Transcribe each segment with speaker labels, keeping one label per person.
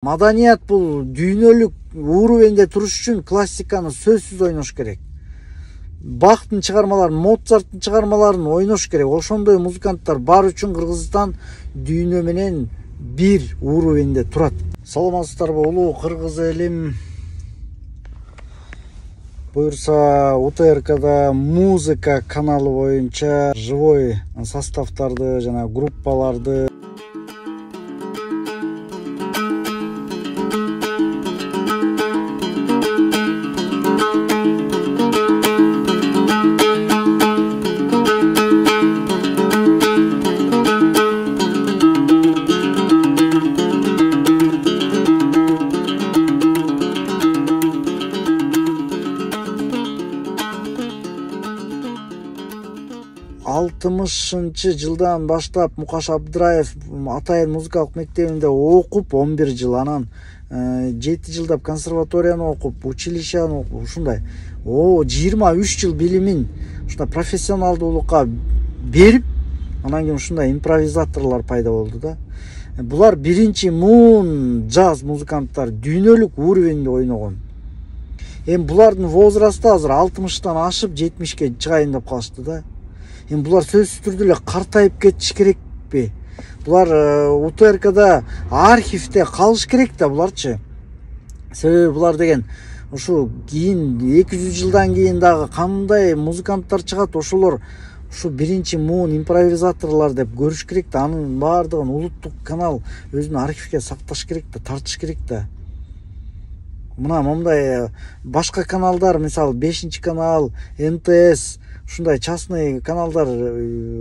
Speaker 1: Маданият бул дүйнөлүк уровенде туруш үчүн классиканы сөзсүз ойнош керек. Бахтын чыгармаларын, Моцарттын чыгармаларын ойнош керек. Ошондой музыканттар бар үчүн Кыргызстан дүйнө менен бир уровенде турат. Саламатсыздарбы улуу кыргыз элим? Буюрса УТРКда музыка каналы боюнча живой составтарды жана группаларды жылдан баштап Мукаш Абдыраев Атайын музыкалык мектебинде окуп 11 жыл, анан 7 жылдап консерваторияны окуп, училищени окуп, ушундай 23 жыл билимин ушундай профессионалдуулукка берип, анан кийин ушундай импровизаторлор пайда болду да. Булар биринчи муун джаз музыканттар дүйнөлүк уровенде ойногон. Эми булардын возрасты азыр 60-тан ашып 70-ке чыгайын деп калышты да. Эми булар сөзсүз түрдө эле картайып кетиш керекпи? Булар УТРКда архивде калыш керек да буларчы. Себеби булар деген ушу кийин 200 жылдан кийин дагы кандай музыканттар чыгат, ошолор ушу биринчи муун импровизаторлор деп көрүш керек да. Анын баардыгын улуттук канал өзүнүн архивге сакташ керек да, тартыш керек да. Мына момундай башка каналдар, мисалы 5-канал, НТС, ушундай частный каналдар,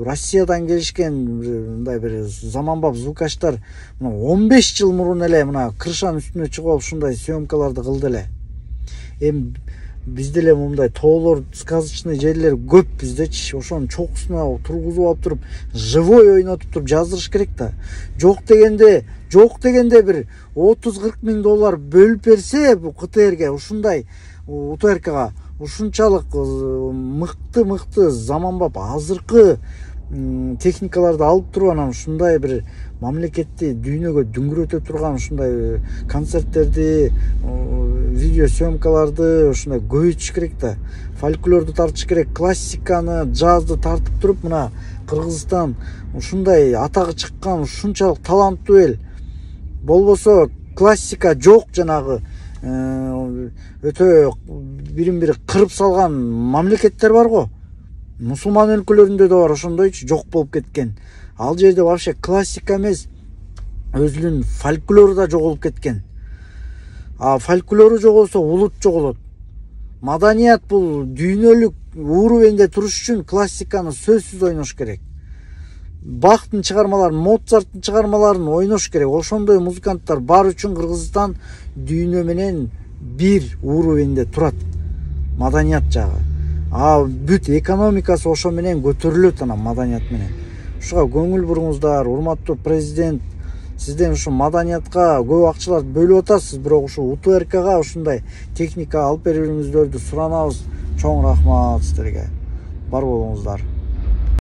Speaker 1: Россиядан келишкен мындай бир заманбап звукачтар 15 жыл мурун эле мына крышанын үстүнө чыгып ушундай съемкаларды кылды эле. Эми бизде эле момундай тоолор, сказочный жерлер көп биздечи. Ошонун чокусуна тургузуп алып туруп, живой ойнотуп туруп жаздырыш керек да. Жок дегенде бир 30-40 миң доллар бөлүп берсе бу КТРге, ушундай УТРКга ушунчалык мыкты заманбап азыркы техникаларды алып туруп, анан ушундай бир мамлекетти дүйнөгө дүңгүрөтө турган ушундай концерттерди, видео съемкаларды ушундай көбөйтүш керек да. Фольклорду тартыш керек, классиканы, джазды тартып туруп, мына Кыргызстан ушундай атагы чыккан ушунчалык таланттуу эл. Болбосо классика жок, жанагы өтө бирин-бири кырып салган мамлекеттер бар го. Мусулман өлкөлөрүндө да бар ошондойчу, жок болуп кеткен. Ал жерде вообще классика эмес, өзүнүн фольклору да жоголуп кеткен. А фольклору жоголсо улут жоголот. Маданият бул дүйнөлүк уровенде туруш үчүн классиканы сөзсүз ойнош керек. Бахтын чыгармаларын, Моцарттын чыгармаларын ойнош керек. Ошондой музыканттар бар үчүн Кыргызстан дүйнө менен бир уровенде турат. Маданият жагы. Бүт экономикасы ошо менен көтөрүлөт, анан маданият менен. Ушуга көңүл буруңуздар, урматтуу президент. Сизден ушу маданиятка көп акчаларды бөлүп атасыз, бирок ушу УТРКга ушундай техника алып берүүңүздөрдү суранабыз. Чоң рахмат сиздерге. Бар болуңуздар.